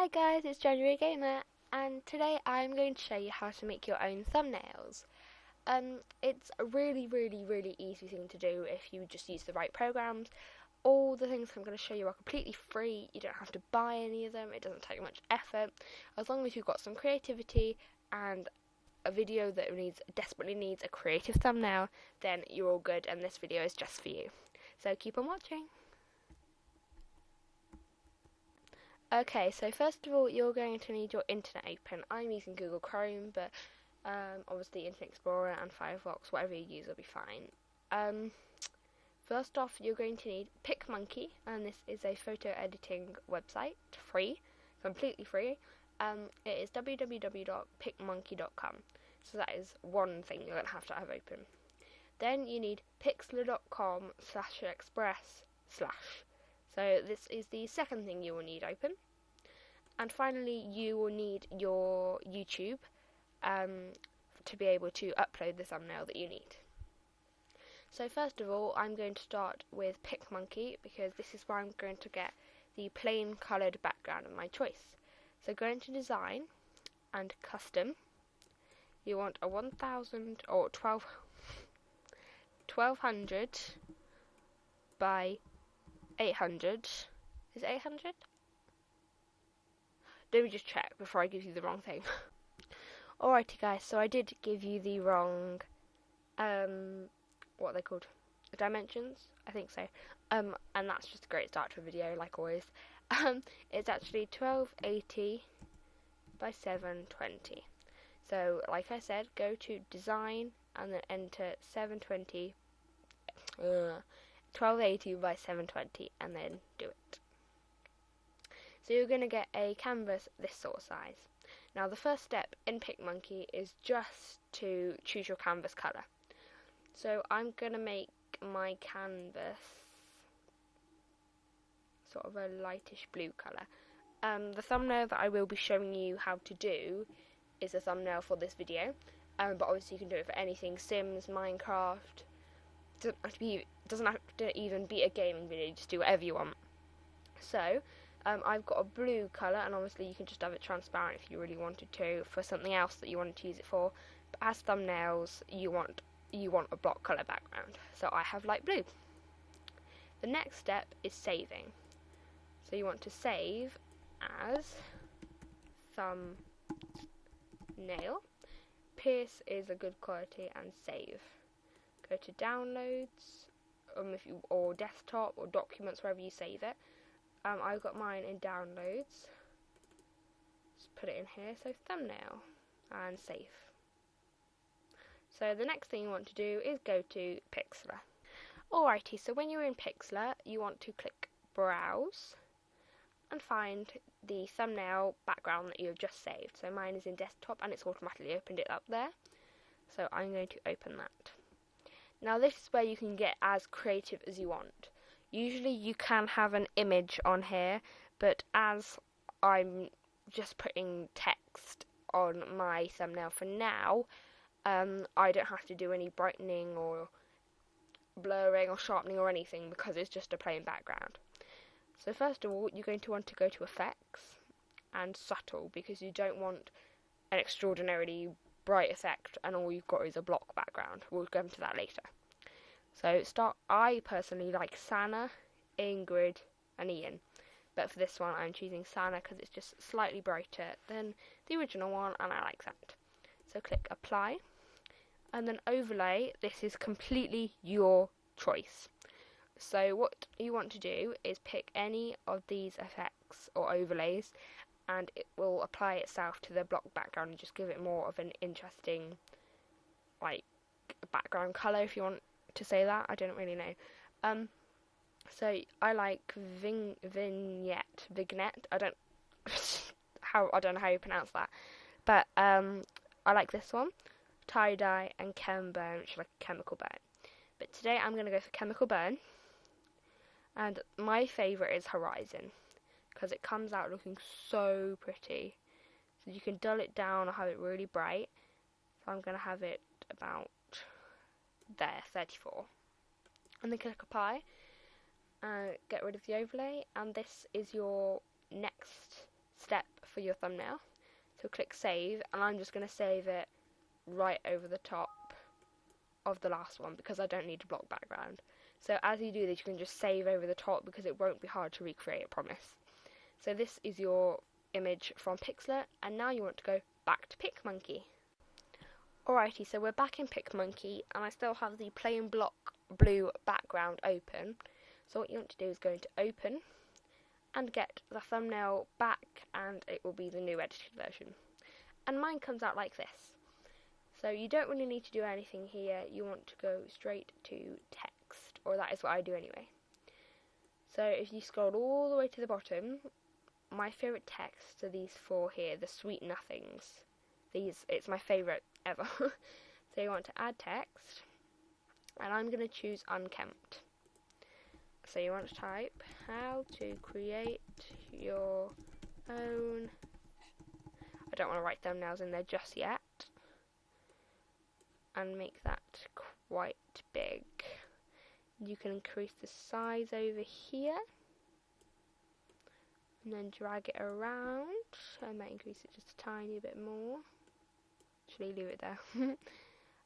Hi guys, it's January Gamer, and today I'm going to show you how to make your own thumbnails. It's a really easy thing to do if you just use the right programs. All the things I'm going to show you are completely free. You don't have to buy any of them. It doesn't take much effort. As long as you've got some creativity and a video that desperately needs a creative thumbnail, then you're all good, and this video is just for you. So keep on watching. Okay, so first of all, you're going to need your internet open. I'm using Google Chrome, but obviously Internet Explorer and Firefox, whatever you use will be fine. First off, you're going to need picmonkey, and this is a photo editing website, free, completely free. It is www.picmonkey.com, so that is one thing you're going to have open. Then you need pixlr.com/express/. So this is the second thing you will need open. And finally, you will need your YouTube to be able to upload the thumbnail that you need. So first of all, I'm going to start with picmonkey because this is where I'm going to get the plain coloured background of my choice. So go into design and custom. You want a 1000 or 1200 by 800. Is it 800? Let me just check before I give you the wrong thing. Alrighty guys, so I did give you the wrong, what are they called? Dimensions? I think so. And that's just a great start to a video, like always. It's actually 1280 by 720. So, like I said, go to design and then enter 1280 by 720 and then do it. So you're going to get a canvas this sort of size. Now the first step in picmonkey is just to choose your canvas colour. So I'm going to make my canvas sort of a lightish blue colour. The thumbnail that I will be showing you how to do is a thumbnail for this video, but obviously you can do it for anything, Sims, Minecraft. Doesn't have to even be a gaming video, just do whatever you want. So I've got a blue colour, and obviously you can just have it transparent if you really wanted to for something else that you wanted to use it for. But as thumbnails, you want a block colour background. So I have light blue. The next step is saving. So you want to save as thumbnail. Pierce is a good quality, and save. Go to downloads, or desktop or documents, wherever you save it. I've got mine in downloads. Just put it in here, so thumbnail, and save. So the next thing you want to do is go to Pixlr. Alrighty, so when you're in Pixlr, you want to click Browse and find the thumbnail background that you've just saved. So mine is in desktop and it's automatically opened it up there. So I'm going to open that. Now this is where you can get as creative as you want. Usually you can have an image on here, but as I'm just putting text on my thumbnail for now, I don't have to do any brightening or blurring or sharpening or anything because it's just a plain background. So first of all, you're going to want to go to Effects and Subtle because you don't want an extraordinarily bright effect and all you've got is a block background. We'll go into that later. So I personally like Sana, Ingrid and Ian, but for this one I'm choosing Sana because it's just slightly brighter than the original one and I like that. So click Apply and then Overlay. This is completely your choice. So what you want to do is pick any of these effects or overlays and it will apply itself to the block background and just give it more of an interesting background colour, if you want to say that. I don't really know. So I like vignette. I don't know how you pronounce that, but I like this one, tie dye and chem burn, which is like a chemical burn. But today I'm going to go for chemical burn, and my favourite is Horizon because it comes out looking so pretty. So you can dull it down or have it really bright. So I'm going to have it about there, 34. And then click Apply and get rid of the overlay, and this is your next step for your thumbnail. So click save, and I'm just going to save it right over the top of the last one because I don't need a block background. So as you do this, you can just save over the top because it won't be hard to recreate, I promise. So this is your image from Pixlr, and now you want to go back to picmonkey. Alrighty, so we're back in picmonkey, and I still have the plain block blue background open. So what you want to do is go into open and get the thumbnail back, and it will be the new edited version. And mine comes out like this. So you don't really need to do anything here. You want to go straight to text, or that is what I do anyway. So if you scroll all the way to the bottom, my favourite text are these four here, the sweet nothings. It's my favourite ever. So you want to add text, and I'm going to choose unkempt. So you want to type how to create your own. I don't want to write thumbnails in there just yet. And make that quite big. You can increase the size over here. And then drag it around. I might increase it just a tiny bit more. Actually, leave it there.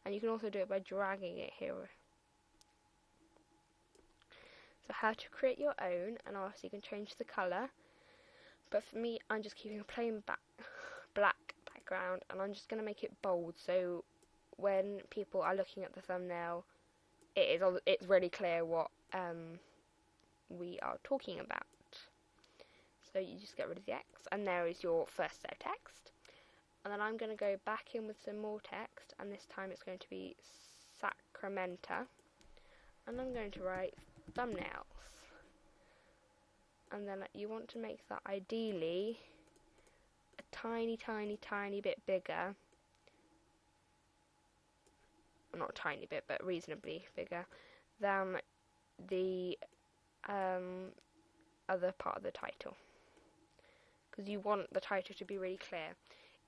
And you can also do it by dragging it here. So how to create your own, and also you can change the colour. But for me, I'm just keeping a plain black background, and I'm just going to make it bold, so when people are looking at the thumbnail, it's really clear what we are talking about. So you just get rid of the X, and there is your first set of text. And then I'm going to go back in with some more text, and this time it's going to be Sacramenta. And I'm going to write thumbnails. And then you want to make that ideally a tiny, tiny, tiny bit bigger. Not a tiny bit, but reasonably bigger than the other part of the title. Because you want the title to be really clear.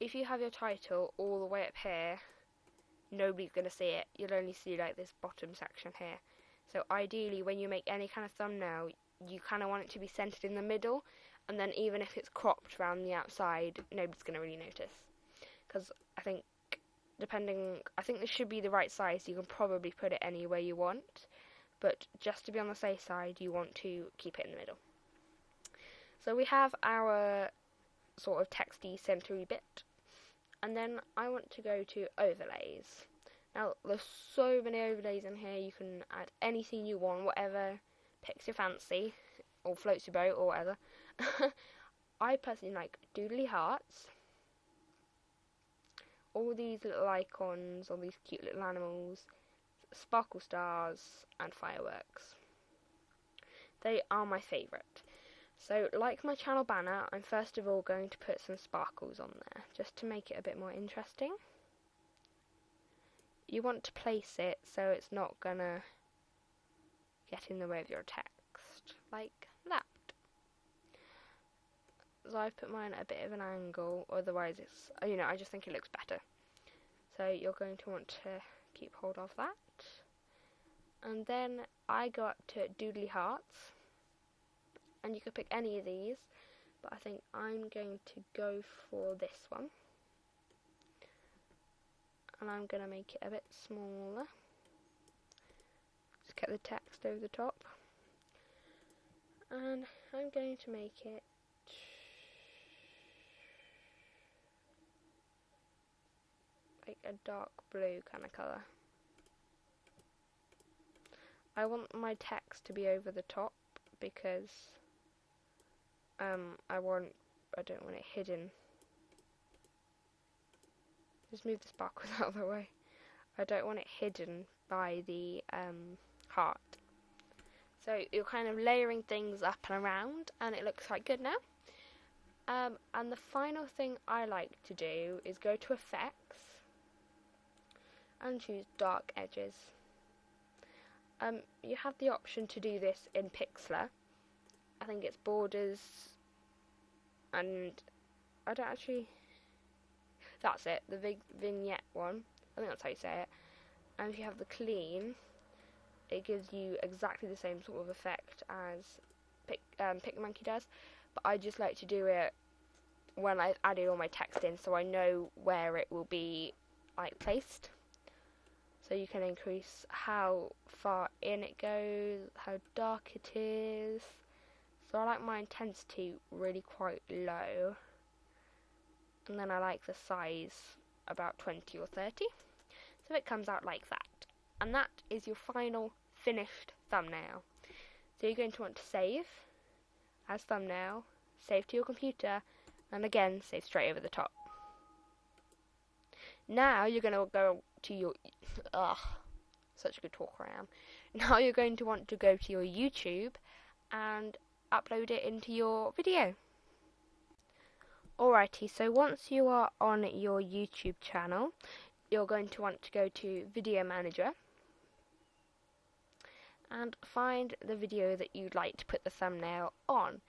If you have your title all the way up here, nobody's going to see it. You'll only see like this bottom section here. So ideally, when you make any kind of thumbnail, you kind of want it to be centered in the middle, and then even if it's cropped around the outside, nobody's going to really notice. Because I think this should be the right size. You can probably put it anywhere you want, but just to be on the safe side, you want to keep it in the middle. So we have our sort of texty centery bit, and then I want to go to overlays. Now there's so many overlays in here. You can add anything you want, whatever picks your fancy or floats your boat or whatever. I personally like doodly hearts, all these little icons, all these cute little animals, sparkle stars, and fireworks. They are my favourite. So, like my channel banner, I'm first of all going to put some sparkles on there, just to make it a bit more interesting. You want to place it so it's not gonna get in the way of your text, like that. So I've put mine at a bit of an angle, otherwise it's, I just think it looks better. So you're going to want to keep hold of that. And then I go up to doodly hearts, and you could pick any of these, but I think I'm going to go for this one. And I'm going to make it a bit smaller. Just get the text over the top. And I'm going to make it like a dark blue kind of colour. I want my text to be over the top because I don't want it hidden. Just move the sparkles out of the way. I don't want it hidden by the heart. So you're kind of layering things up and around, and it looks quite good now. And the final thing I like to do is go to effects and choose dark edges. You have the option to do this in Pixlr. I think it's borders, and I don't actually. That's it, the big vignette one. I think that's how you say it. And if you have the clean, it gives you exactly the same sort of effect as picmonkey does. But I just like to do it when I've added all my text in, so I know where it will be like placed. So you can increase how far in it goes, how dark it is. So I like my intensity really quite low. And then I like the size about 20 or 30. So it comes out like that. And that is your final finished thumbnail. So you're going to want to save as thumbnail, save to your computer, and again, save straight over the top. Now you're going to go to your... such a good talk I am. Now you're going to want to go to your YouTube and upload it into your video. Alrighty, so once you are on your YouTube channel, you're going to want to go to Video Manager and find the video that you'd like to put the thumbnail on.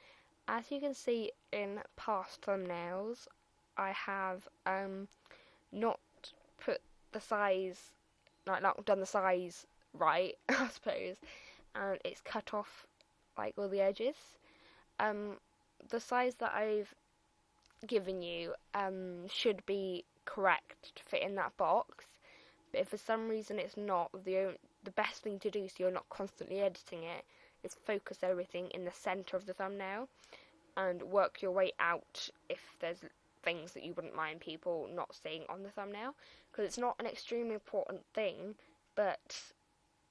As you can see in past thumbnails, I have not put the size, not done the size right, I suppose, and it's cut off like all the edges. The size that I've given you should be correct to fit in that box, but if for some reason it's not, the best thing to do, so you're not constantly editing it, is focus everything in the center of the thumbnail and work your way out if there's things that you wouldn't mind people not seeing on the thumbnail, because it's not an extremely important thing, but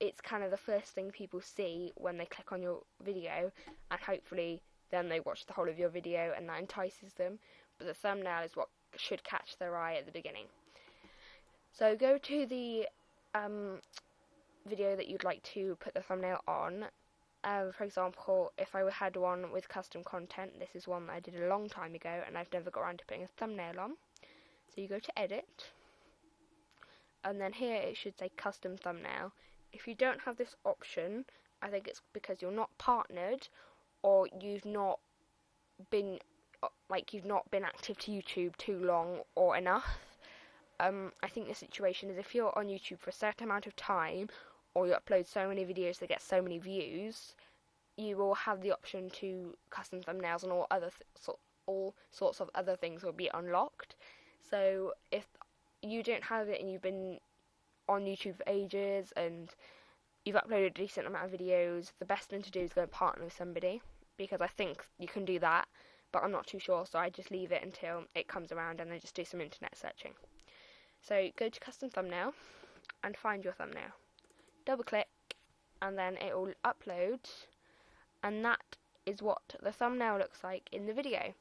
it's kind of the first thing people see when they click on your video, and hopefully then they watch the whole of your video and that entices them, but the thumbnail is what should catch their eye at the beginning. So go to the video that you'd like to put the thumbnail on. For example, if I had one with custom content, this is one that I did a long time ago and I've never got around to putting a thumbnail on. So you go to edit, and then here it should say custom thumbnail. If you don't have this option, I think it's because you're not partnered, or you've not been active to YouTube too long or enough. I think the situation is if you're on YouTube for a certain amount of time, or you upload so many videos that get so many views, you will have the option to custom thumbnails, and all sorts of other things will be unlocked. So if you don't have it and you've been on YouTube for ages and you've uploaded a decent amount of videos, the best thing to do is go and partner with somebody, because I think you can do that, but I'm not too sure, so I just leave it until it comes around and then just do some internet searching. So go to custom thumbnail and find your thumbnail. Double click and then it will upload, and that is what the thumbnail looks like in the video.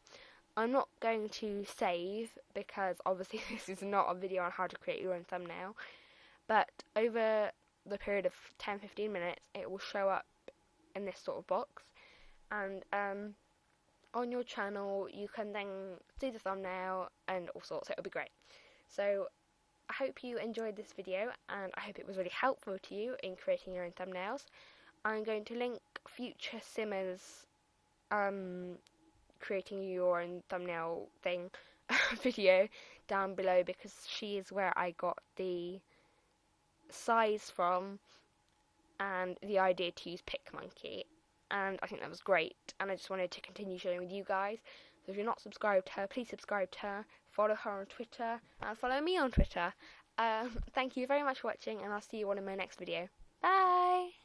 I'm not going to save because obviously this is not a video on how to create your own thumbnail, but over the period of 10-15 minutes it will show up in this sort of box, and on your channel you can then see the thumbnail and all sorts. It'll be great. So I hope you enjoyed this video, and I hope it was really helpful to you in creating your own thumbnails. I'm going to link FutureSimmer's creating your own thumbnail thing video down below, because she is where I got the size from and the idea to use picmonkey, and I think that was great, and I just wanted to continue sharing with you guys. So if you're not subscribed to her, please subscribe to her, follow her on Twitter, and follow me on Twitter. Thank you very much for watching, and I'll see you all in my next video. Bye!